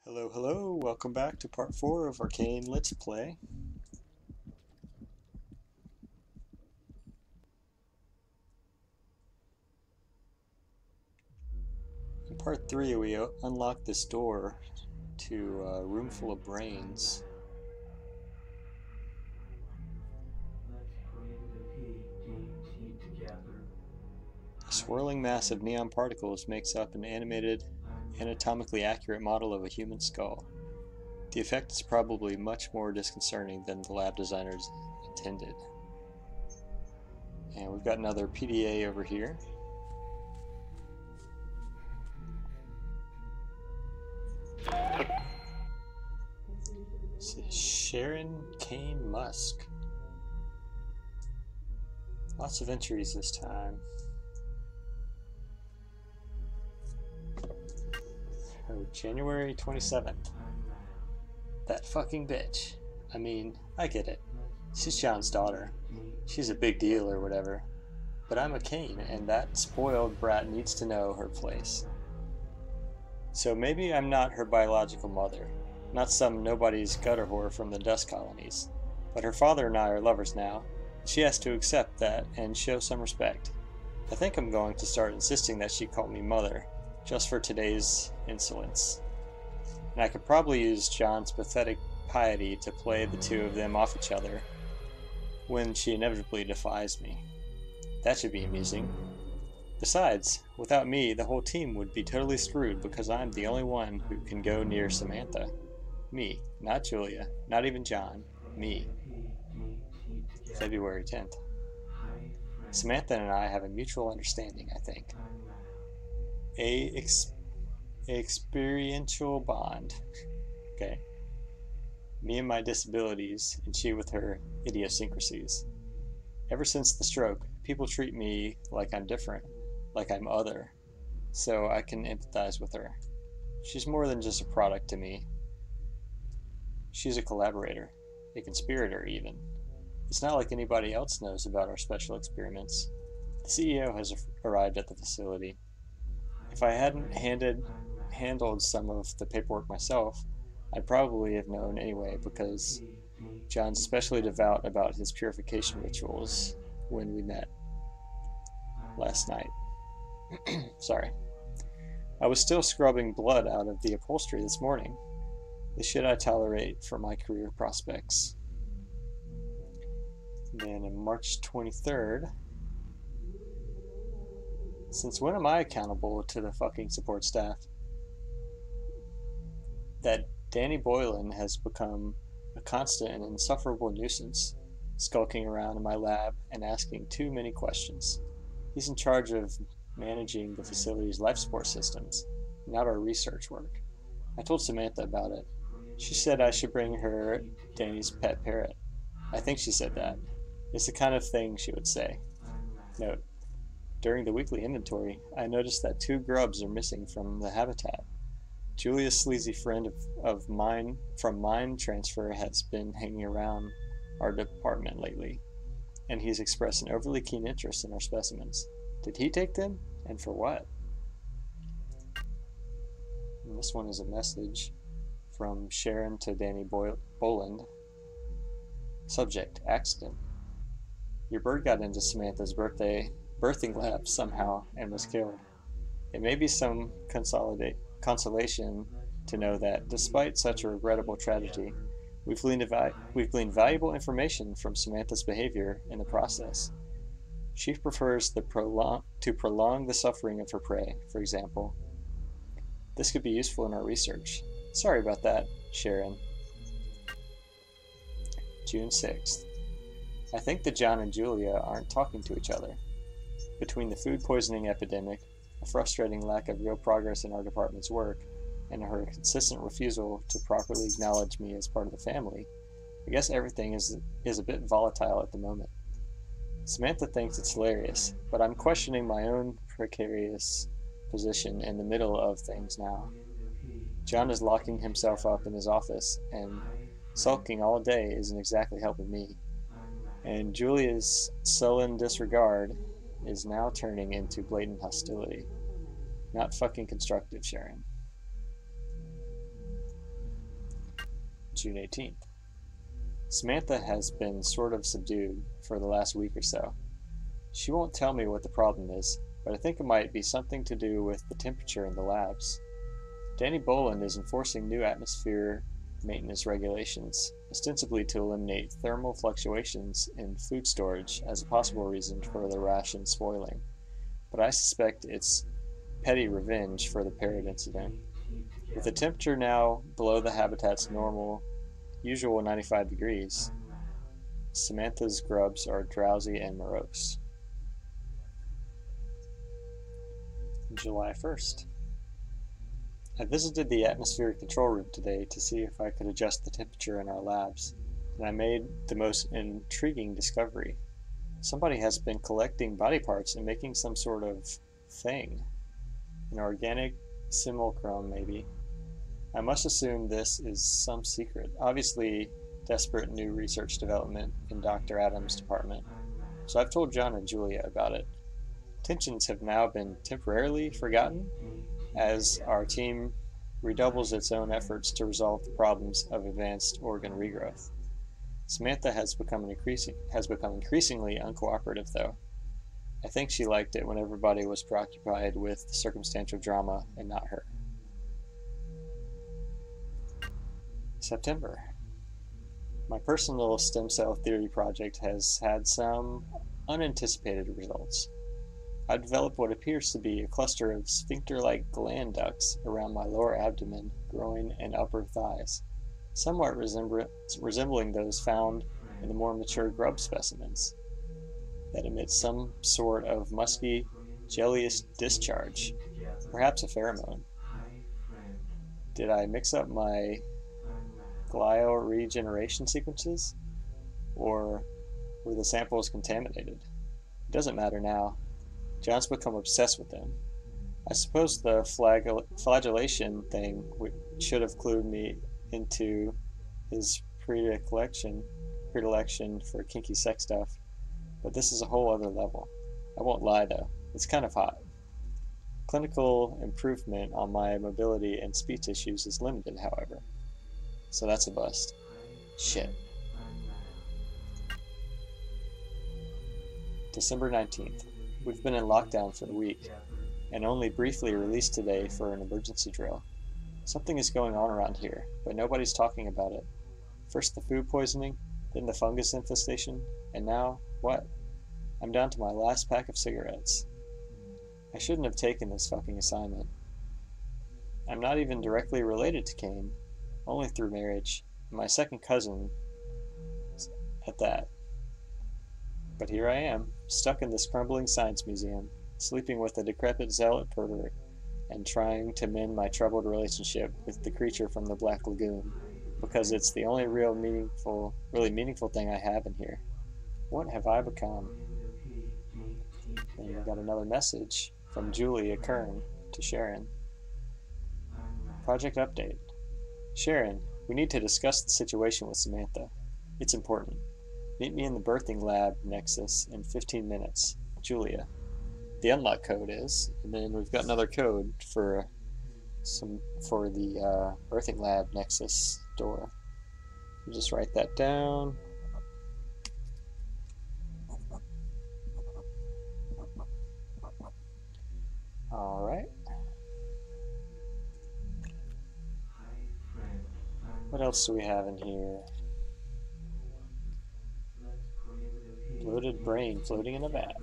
Hello, hello, welcome back to part 4 of our Cayne Let's Play. In part 3 we unlocked this door to a room full of brains. A swirling mass of neon particles makes up an animated, anatomically accurate model of a human skull. The effect is probably much more disconcerting than the lab designers intended. And we've got another PDA over here. This is Sharon Cayne Musk. Lots of entries this time. Oh, January 27th. That fucking bitch. I mean, I get it. She's John's daughter. She's a big deal or whatever. But I'm a Cayne, and that spoiled brat needs to know her place. So maybe I'm not her biological mother. Not some nobody's gutter whore from the dust colonies. But her father and I are lovers now. She has to accept that and show some respect. I think I'm going to start insisting that she call me mother, just for today's insolence. And I could probably use John's pathetic piety to play the two of them off each other when she inevitably defies me. That should be amusing. Besides, without me, the whole team would be totally screwed because I'm the only one who can go near Samantha. Me, not Julia, not even John. Me. February 10th. Samantha and I have a mutual understanding, I think. A experiential bond. Okay. Me and my disabilities, and she with her idiosyncrasies. Ever since the stroke, people treat me like I'm different, like I'm other, so I can empathize with her. She's more than just a product to me. She's a collaborator, a conspirator even. It's not like anybody else knows about our special experiments. The CEO has arrived at the facility. If I hadn't handled some of the paperwork myself, I'd probably have known anyway because John's especially devout about his purification rituals when we met last night. Sorry. I was still scrubbing blood out of the upholstery this morning. The shit I tolerate for my career prospects. And then on March 23rd, since when am I accountable to the fucking support staff? That Danny Boylan has become a constant and insufferable nuisance, skulking around in my lab and asking too many questions. He's in charge of managing the facility's life support systems, not our research work. I told Samantha about it. She said I should bring her Danny's pet parrot. I think she said that. It's the kind of thing she would say. Note: during the weekly inventory, I noticed that 2 grubs are missing from the habitat. Julia's sleazy friend of mine from Mine Transfer has been hanging around our department lately, and he's expressed an overly keen interest in our specimens. Did he take them? And for what? And this one is a message from Sharon to Danny Boland. Subject: accident. Your bird got into Samantha's birthing lab somehow and was killed. It may be some consolation to know that, despite such a regrettable tragedy, we've gleaned valuable information from Samantha's behavior in the process. She prefers to prolong the suffering of her prey, for example. This could be useful in our research. Sorry about that, Sharon. June 6th. I think that John and Julia aren't talking to each other. Between the food poisoning epidemic, a frustrating lack of real progress in our department's work, and her consistent refusal to properly acknowledge me as part of the family, I guess everything is a bit volatile at the moment. Samantha thinks it's hilarious, but I'm questioning my own precarious position in the middle of things now. John is locking himself up in his office, and sulking all day isn't exactly helping me. And Julia's sullen disregard is now turning into blatant hostility. Not fucking constructive, Sharon. June 18th. Samantha has been sort of subdued for the last week or so. She won't tell me what the problem is, but I think it might be something to do with the temperature in the labs. Danny Boland is enforcing new atmosphere maintenance regulations, ostensibly to eliminate thermal fluctuations in food storage as a possible reason for the ration spoiling. But I suspect it's petty revenge for the parrot incident. With the temperature now below the habitat's usual 95 degrees, Samantha's grubs are drowsy and morose. July 1st. I visited the atmospheric control room today to see if I could adjust the temperature in our labs, and I made the most intriguing discovery. Somebody has been collecting body parts and making some sort of thing. An organic simulacrum, maybe. I must assume this is some secret, obviously desperate new research development in Dr. Adams' department. So I've told John and Julia about it. Tensions have now been temporarily forgotten as our team redoubles its own efforts to resolve the problems of advanced organ regrowth. Samantha has become increasingly uncooperative, though. I think she liked it when everybody was preoccupied with the circumstantial drama and not her. September. My personal stem cell theory project has had some unanticipated results. I've developed what appears to be a cluster of sphincter-like gland ducts around my lower abdomen, groin, and upper thighs, somewhat resembling those found in the more mature grub specimens, that emit some sort of musky, jellious discharge, perhaps a pheromone. Did I mix up my glial regeneration sequences, or were the samples contaminated? It doesn't matter now. John's become obsessed with them. I suppose the flagellation thing should have clued me into his predilection for kinky sex stuff, but this is a whole other level. I won't lie though, it's kind of hot. Clinical improvement on my mobility and speech issues is limited, however. So that's a bust. Shit. December 19th. We've been in lockdown for the week, and only briefly released today for an emergency drill. Something is going on around here, but nobody's talking about it. First the food poisoning, then the fungus infestation, and now, what? I'm down to my last pack of cigarettes. I shouldn't have taken this fucking assignment. I'm not even directly related to Cayne, only through marriage, and my second cousin at that. But here I am, stuck in this crumbling science museum, sleeping with a decrepit zealot pervert, and trying to mend my troubled relationship with the creature from the Black Lagoon, because it's the only really meaningful thing I have in here. What have I become? Then we got another message from Julia Kern to Sharon. Project update. Sharon, we need to discuss the situation with Samantha. It's important. Meet me in the birthing lab nexus in 15 minutes. Julia. The unlock code is, and then we've got another code for the birthing lab nexus door. We'll just write that down. All right. What else do we have in here? Bloated brain floating in a vat.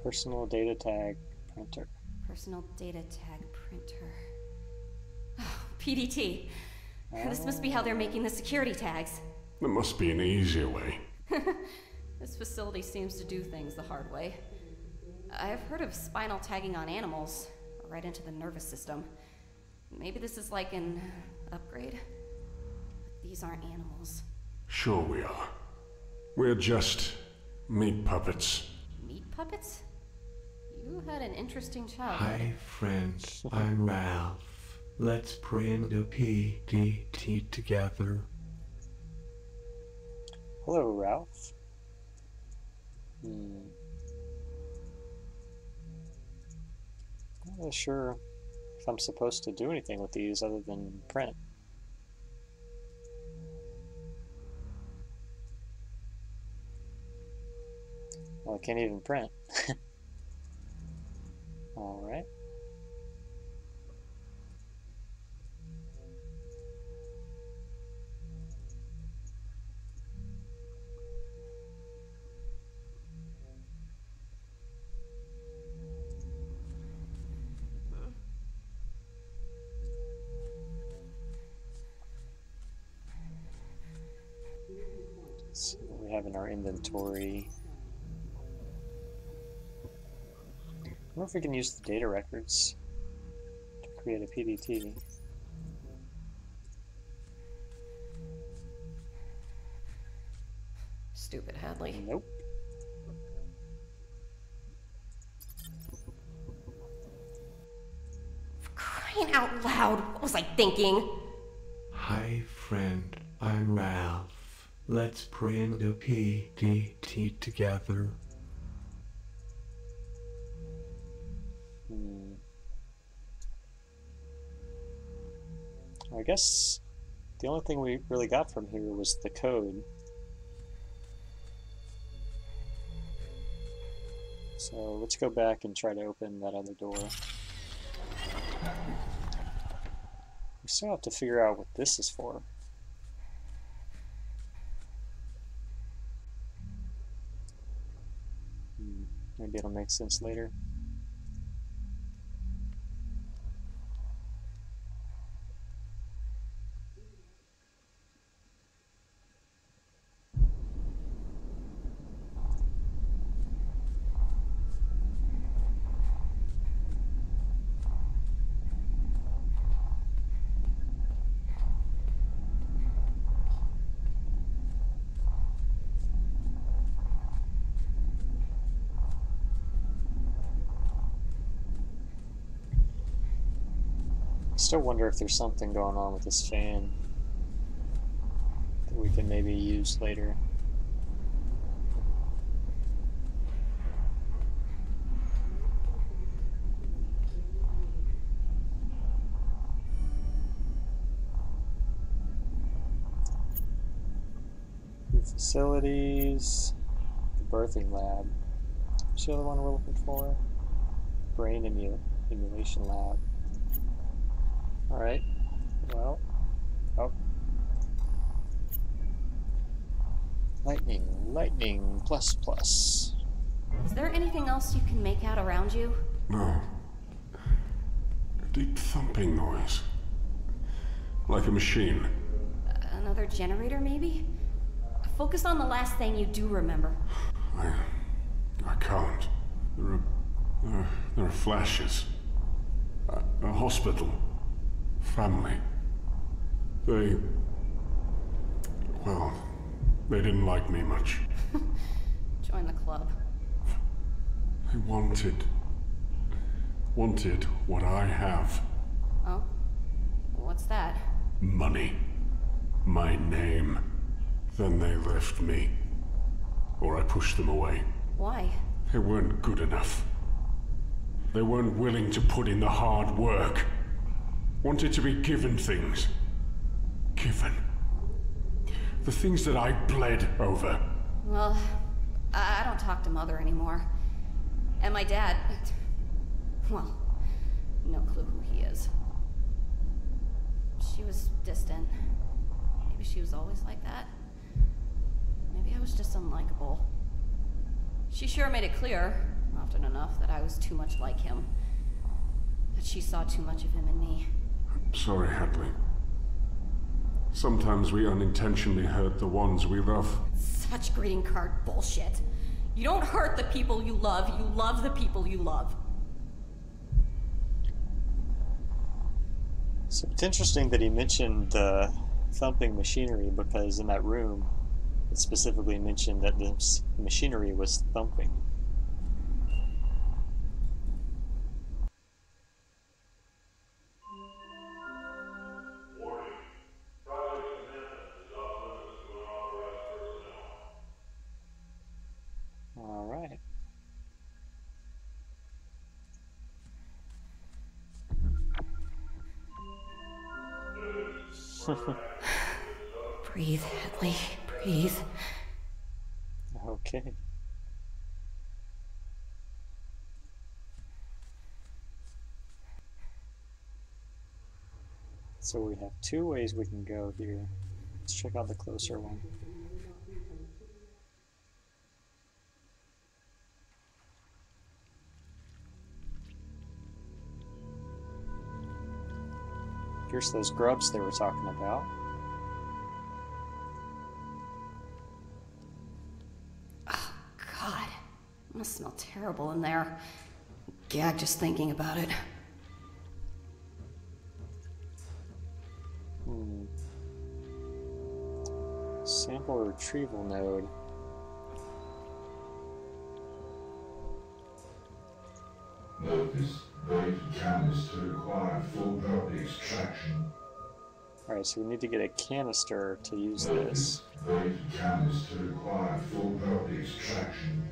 Personal data tag printer. Personal data tag printer. Oh, PDT. This must be how they're making the security tags. There must be an easier way. This facility seems to do things the hard way. I've heard of spinal tagging on animals, right into the nervous system. Maybe this is like an upgrade. But these aren't animals. Sure we are. We're just meat puppets. Meat puppets? You had an interesting childhood. Hi friends, I'm Ralph. Let's print a PDT together. Hello, Ralph. Hmm. Not really sure if I'm supposed to do anything with these other than print. Well, I can't even print. Alright. Let's see what we have in our inventory. I wonder if we can use the data records to create a PDT. Stupid Hadley. Nope. For crying out loud, what was I thinking? Hi, friend. I'm Ralph. Let's print a PDT together. I guess the only thing we really got from here was the code. So let's go back and try to open that other door. We still have to figure out what this is for. Maybe it'll make sense later. Still wonder if there's something going on with this fan that we can maybe use later. Facilities, the birthing lab. What's the other one we're looking for? Brain emulation lab. Alright, well, oh. Lightning, plus plus. Is there anything else you can make out around you? No. A deep thumping noise. Like a machine. Another generator, maybe? Focus on the last thing you do remember. I can't. There are flashes. A hospital. Family. They didn't like me much. Join the club. They wanted what I have. Oh? What's that? Money. My name. Then they left me. Or I pushed them away. Why? They weren't good enough. They weren't willing to put in the hard work. Wanted to be given things. Given. The things that I bled over. Well, I don't talk to Mother anymore. And my dad... Well, no clue who he is. She was distant. Maybe she was always like that. Maybe I was just unlikable. She sure made it clear, often enough, that I was too much like him. That she saw too much of him in me. I'm sorry, Hadley. Sometimes we unintentionally hurt the ones we love. Such greeting card bullshit. You don't hurt the people you love the people you love. So it's interesting that he mentioned the thumping machinery, because in that room it specifically mentioned that this machinery was thumping. Alright. Breathe, Hadley. Breathe. Okay. So we have two ways we can go here. Let's check out the closer one. Here's those grubs they were talking about. Oh, God. It must smell terrible in there. Gag just thinking about it. Sample retrieval node. Notice braided canister require full drop extraction. Alright, so we need to get a canister to use this. Braided canister require full drop extraction.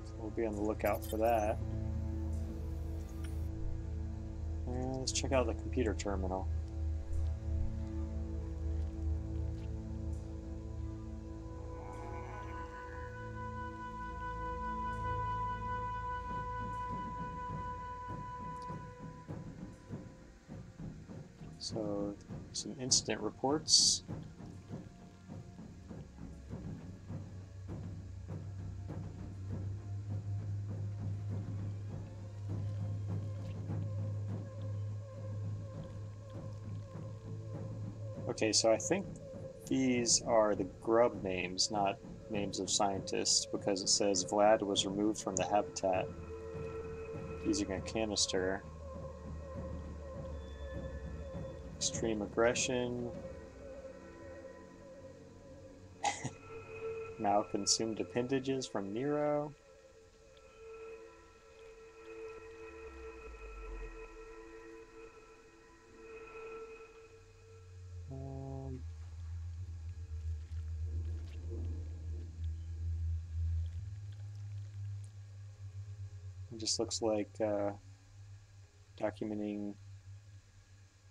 So we'll be on the lookout for that. And let's check out the computer terminal. So, some incident reports. Okay, so I think these are the grub names, not names of scientists, because it says Vlad was removed from the habitat using a canister. Extreme aggression. Now consumed appendages from Nero. It just looks like documenting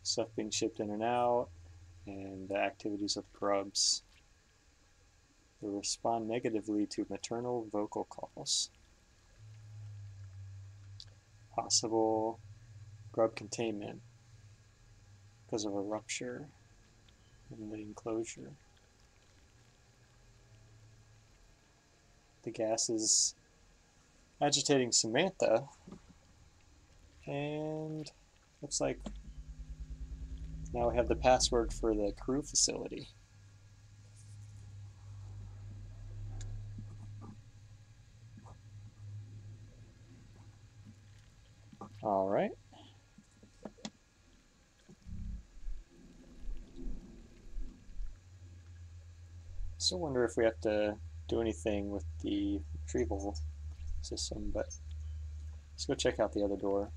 stuff being shipped in and out, and the activities of grubs. They respond negatively to maternal vocal calls. Possible grub containment because of a rupture in the enclosure. The gas is agitating Samantha, and looks like now we have the password for the crew facility. All right. Still wonder if we have to do anything with the retrieval system, but let's go check out the other door.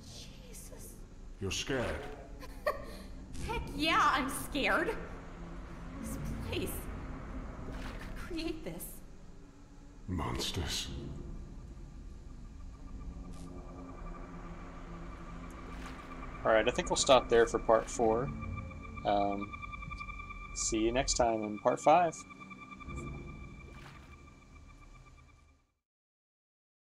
Jesus. You're scared? Heck yeah, I'm scared. This place. Who could create this? Monsters. Alright, I think we'll stop there for part 4. See you next time in part 5.